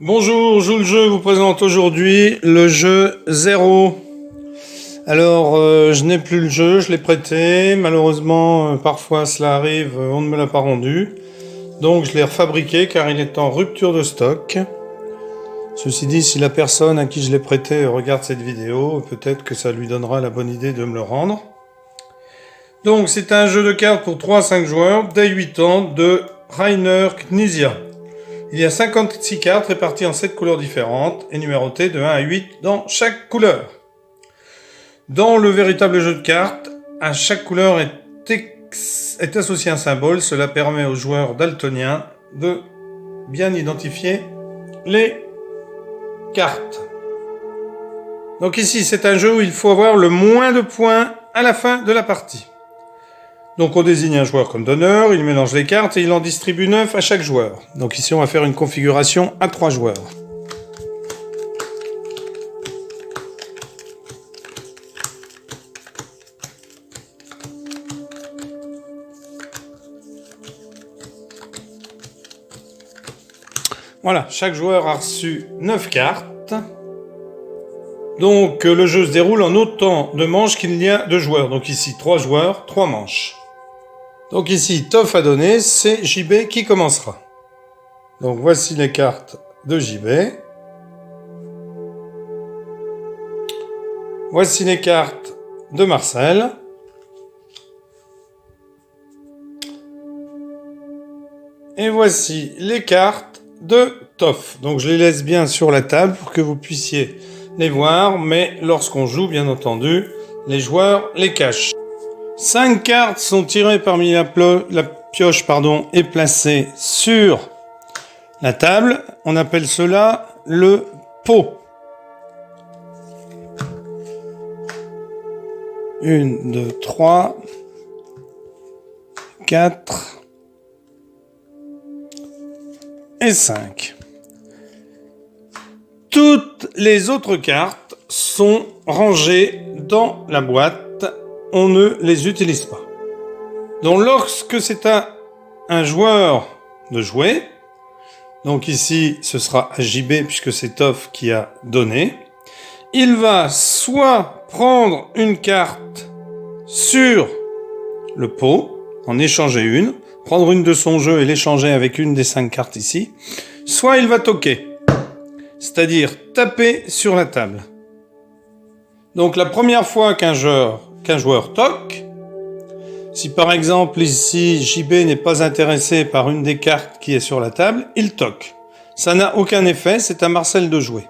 Bonjour, Joue le jeu vous présente aujourd'hui le jeu 0. Alors, je n'ai plus le jeu, je l'ai prêté. Malheureusement, parfois cela arrive, on ne me l'a pas rendu. Donc, je l'ai refabriqué car il est en rupture de stock. Ceci dit, si la personne à qui je l'ai prêté regarde cette vidéo, peut-être que ça lui donnera la bonne idée de me le rendre. Donc, c'est un jeu de cartes pour 3 à 5 joueurs, dès 8 ans, de Rainer Knizia. Il y a 56 cartes réparties en 7 couleurs différentes et numérotées de 1 à 8 dans chaque couleur. Dans le véritable jeu de cartes, à chaque couleur est associé un symbole. Cela permet aux joueurs daltoniens de bien identifier les cartes. Donc ici, c'est un jeu où il faut avoir le moins de points à la fin de la partie. Donc on désigne un joueur comme donneur, il mélange les cartes et il en distribue 9 à chaque joueur. Donc ici on va faire une configuration à 3 joueurs. Voilà, chaque joueur a reçu 9 cartes. Donc le jeu se déroule en autant de manches qu'il y a de joueurs. Donc ici 3 joueurs, 3 manches. Donc ici, Toff a donné, c'est JB qui commencera. Donc voici les cartes de JB. Voici les cartes de Marcel. Et voici les cartes de Toff. Donc je les laisse bien sur la table pour que vous puissiez les voir, mais lorsqu'on joue, bien entendu, les joueurs les cachent. 5 cartes sont tirées parmi la pioche et placées sur la table. On appelle cela le pot. 1, 2, 3, 4 et 5. Toutes les autres cartes sont rangées dans la boîte. On ne les utilise pas. Donc lorsque c'est à un joueur de jouer, donc ici ce sera à JB puisque c'est Toff qui a donné, il va soit prendre une carte sur le pot, en échanger une, prendre une de son jeu et l'échanger avec une des 5 cartes ici, soit il va toquer, c'est-à-dire taper sur la table. Donc la première fois qu'un joueur toque, si par exemple ici JB n'est pas intéressé par une des cartes qui est sur la table, il toque. Ça n'a aucun effet, c'est à Marcel de jouer.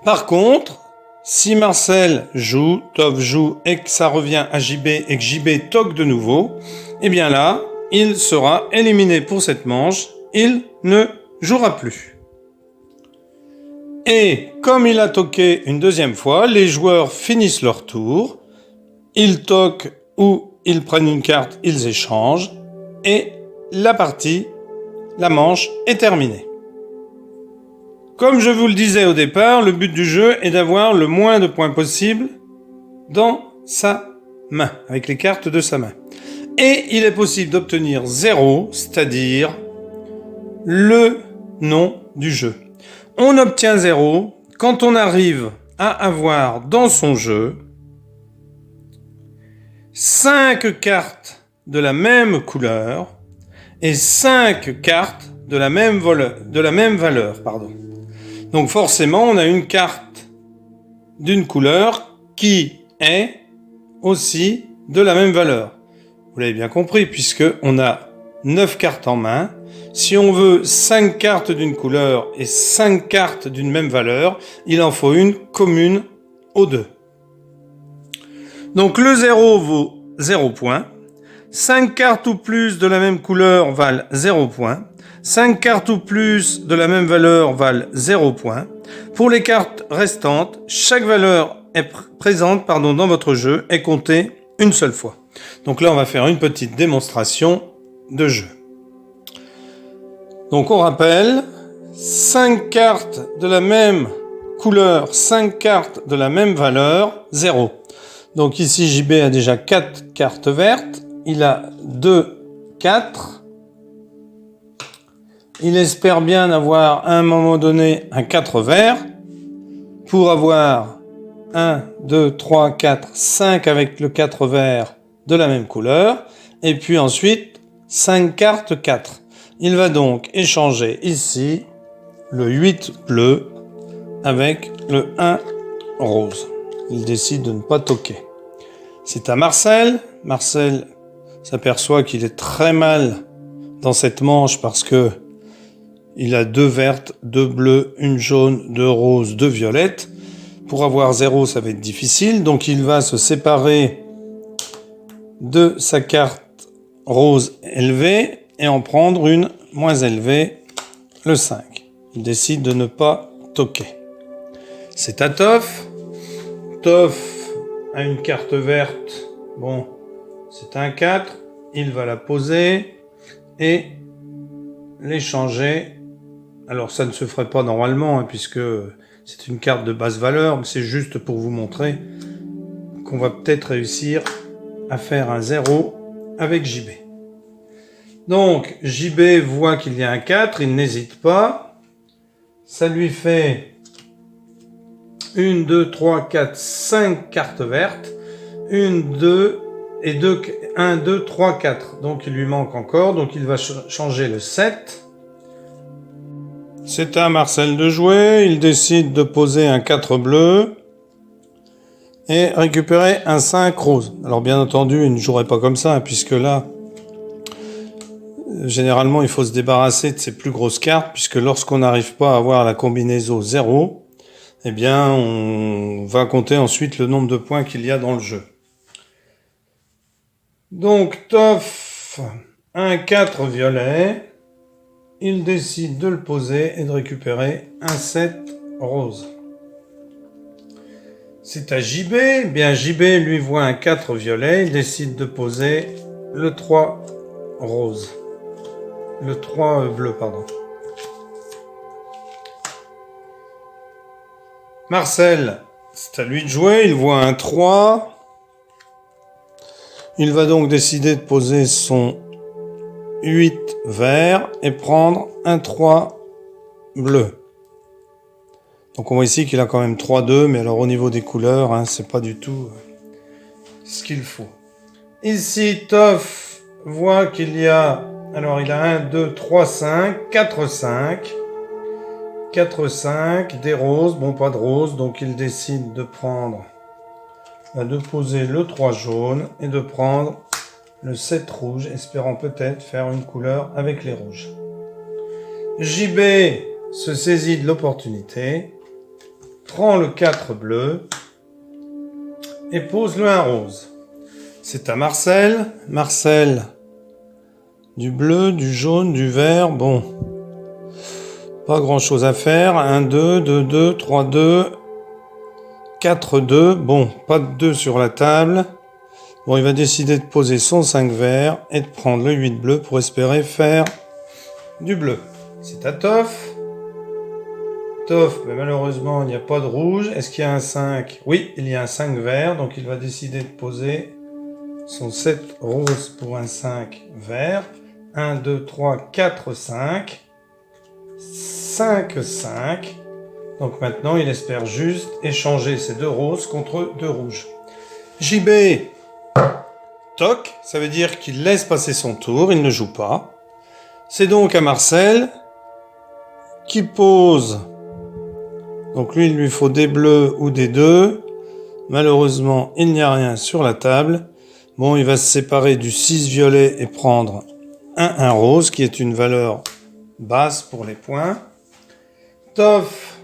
Par contre, si Marcel joue, Toff joue et que ça revient à JB et que JB toque de nouveau, eh bien là, il sera éliminé pour cette manche, il ne jouera plus. Et comme il a toqué une deuxième fois, les joueurs finissent leur tour, ils toquent ou ils prennent une carte, ils échangent, et la manche est terminée. Comme je vous le disais au départ, le but du jeu est d'avoir le moins de points possible dans sa main, avec les cartes de sa main. Et il est possible d'obtenir 0, c'est-à-dire le nom du jeu. On obtient 0 quand on arrive à avoir dans son jeu 5 cartes de la même couleur et 5 cartes de la même valeur. Donc forcément, on a une carte d'une couleur qui est aussi de la même valeur. Vous l'avez bien compris, puisque on a 9 cartes en main. Si on veut 5 cartes d'une couleur et 5 cartes d'une même valeur, il en faut une commune aux deux. Donc le 0 vaut 0 points. 5 cartes ou plus de la même couleur valent 0 points. 5 cartes ou plus de la même valeur valent 0 points. Pour les cartes restantes, chaque valeur présente dans votre jeu est comptée une seule fois. Donc là, on va faire une petite démonstration de jeu. Donc on rappelle, 5 cartes de la même couleur, 5 cartes de la même valeur, 0. Donc ici, JB a déjà 4 cartes vertes, il a 2, 4, Il espère bien avoir à un moment donné un 4 vert pour avoir 1, 2, 3, 4, 5 avec le 4 vert de la même couleur. Et puis ensuite, 5 cartes 4. Il va donc échanger ici le 8 bleu avec le 1 rose. Il décide de ne pas toquer. C'est à Marcel. Marcel s'aperçoit qu'il est très mal dans cette manche parce que il a 2 vertes, 2 bleues, une jaune, 2 roses, 2 violettes. Pour avoir 0, ça va être difficile. Donc il va se séparer de sa carte rose élevée et en prendre une moins élevée, le 5. Il décide de ne pas toquer. C'est à Toff. Toff a une carte verte. Bon, c'est un 4. Il va la poser et l'échanger. Alors ça ne se ferait pas normalement, hein, puisque c'est une carte de basse valeur, mais c'est juste pour vous montrer qu'on va peut-être réussir à faire un 0 avec JB. Donc JB voit qu'il y a un 4, il n'hésite pas. Ça lui fait 1, 2, 3, 4, 5 cartes vertes. 1, 2 et 2, 1, 2, 3, 4. Donc il lui manque encore, donc il va changer le 7. C'est à Marcel de jouer, il décide de poser un 4 bleu et récupérer un 5 rose. Alors bien entendu, il ne jouerait pas comme ça, hein, puisque là, généralement, il faut se débarrasser de ses plus grosses cartes, puisque lorsqu'on n'arrive pas à avoir la combinaison 0, eh bien, on va compter ensuite le nombre de points qu'il y a dans le jeu. Donc, Toff, un 4 violet. Il décide de le poser et de récupérer un 7 rose. C'est à JB. Bien, JB lui voit un 4 violet. Il décide de poser le 3 rose. Le 3 bleu, pardon. Marcel, c'est à lui de jouer. Il voit un 3. Il va donc décider de poser son 8 vert et prendre un 3 bleu. Donc on voit ici qu'il a quand même 3-2, mais alors au niveau des couleurs, hein, c'est pas du tout ce qu'il faut. Ici, Toff voit qu'il y a, alors il a 1, 2, 3, 5, 4, 5. 4, 5, des roses, bon pas de roses, donc il décide de prendre, de poser le 3 jaune et de prendre le 7 rouge, espérant peut-être faire une couleur avec les rouges. JB se saisit de l'opportunité, prend le 4 bleu et pose le 1 rose. C'est à Marcel. Marcel, du bleu, du jaune, du vert, bon, pas grand chose à faire. 1, 2, 2, 2, 3, 2, 4, 2, bon, pas de 2 sur la table. Bon, il va décider de poser son 5 vert et de prendre le 8 bleu pour espérer faire du bleu. C'est à Toff. Toff, mais malheureusement, il n'y a pas de rouge. Est-ce qu'il y a un 5 ? Oui, il y a un 5 vert, donc il va décider de poser son 7 rose pour un 5 vert. 1, 2, 3, 4, 5. 5, 5. Donc maintenant, il espère juste échanger ces 2 roses contre 2 rouges. JB toc, ça veut dire qu'il laisse passer son tour, il ne joue pas. C'est donc à Marcel qui pose. Donc lui, il lui faut des bleus ou des 2. Malheureusement, il n'y a rien sur la table. Bon, il va se séparer du 6 violet et prendre un 1 rose, qui est une valeur basse pour les points. Toff.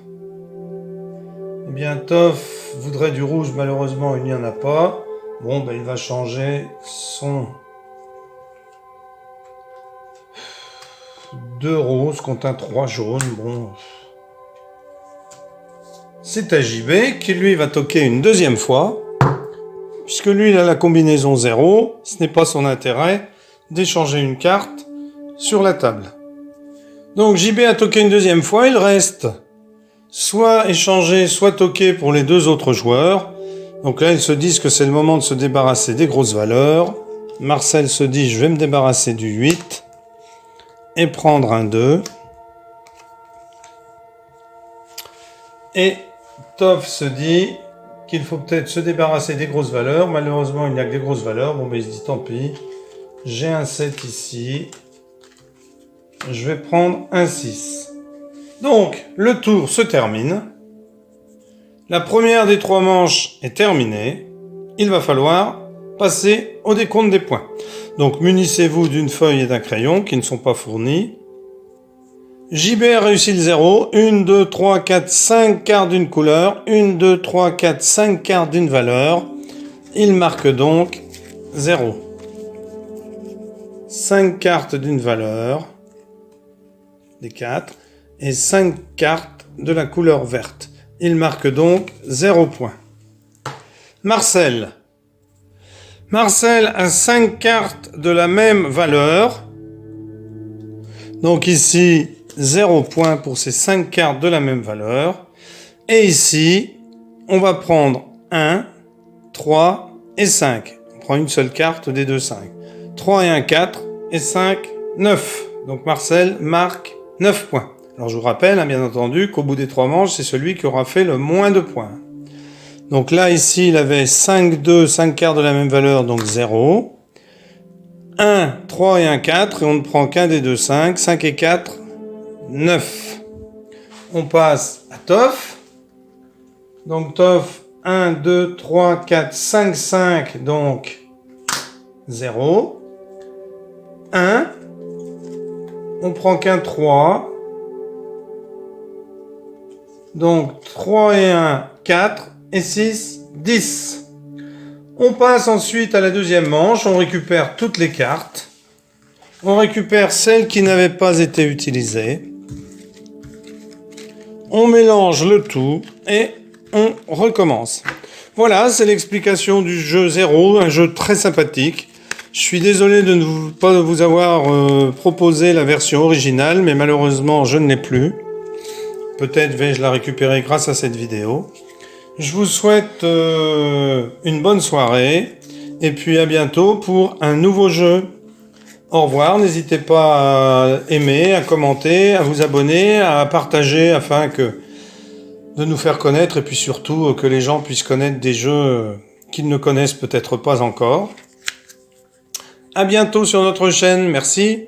Eh bien, Toff voudrait du rouge, malheureusement, il n'y en a pas. Bon, ben, il va changer son 2 roses contre un 3 jaune. Bon. C'est à JB qui, lui, va toquer une deuxième fois. Puisque lui, il a la combinaison 0. Ce n'est pas son intérêt d'échanger une carte sur la table. Donc, JB a toqué une deuxième fois. Il reste soit échangé, soit toqué pour les 2 autres joueurs. Donc là, ils se disent que c'est le moment de se débarrasser des grosses valeurs. Marcel se dit, je vais me débarrasser du 8 et prendre un 2. Et Toff se dit qu'il faut peut-être se débarrasser des grosses valeurs. Malheureusement, il n'y a que des grosses valeurs. Bon, mais il se dit tant pis. J'ai un 7 ici. Je vais prendre un 6. Donc, le tour se termine. La première des 3 manches est terminée. Il va falloir passer au décompte des points. Donc, munissez-vous d'une feuille et d'un crayon qui ne sont pas fournis. JB a réussi le 0. 1, 2, 3, 4, 5 cartes d'une couleur. 1, 2, 3, 4, 5 cartes d'une valeur. Il marque donc 0. 5 cartes d'une valeur. Des 4. Et 5 cartes de la couleur verte. Il marque donc 0 points. Marcel. Marcel a 5 cartes de la même valeur. Donc ici, 0 points pour ces 5 cartes de la même valeur. Et ici, on va prendre 1, 3 et 5. On prend une seule carte des deux 5. 3 et 1, 4 et 5, 9. Donc Marcel marque 9 points. Alors je vous rappelle, bien entendu, qu'au bout des 3 manches, c'est celui qui aura fait le moins de points. Donc là, ici, il avait 5, 2, 5 cartes de la même valeur, donc 0. 1, 3 et 1, 4, et on ne prend qu'un des deux 5. 5 et 4, 9. On passe à Toff. Donc Toff, 1, 2, 3, 4, 5, 5, donc 0. 1. On prend qu'un 3. Donc 3 et 1, 4. Et 6, 10. On passe ensuite à la deuxième manche, on récupère toutes les cartes. On récupère celles qui n'avaient pas été utilisées. On mélange le tout et on recommence. Voilà, c'est l'explication du jeu 0, un jeu très sympathique. Je suis désolé de ne pas vous avoir proposé la version originale, mais malheureusement je ne l'ai plus. Peut-être vais-je la récupérer grâce à cette vidéo. Je vous souhaite une bonne soirée et puis à bientôt pour un nouveau jeu. Au revoir, n'hésitez pas à aimer, à commenter, à vous abonner, à partager afin de nous faire connaître et puis surtout que les gens puissent connaître des jeux qu'ils ne connaissent peut-être pas encore. À bientôt sur notre chaîne, merci.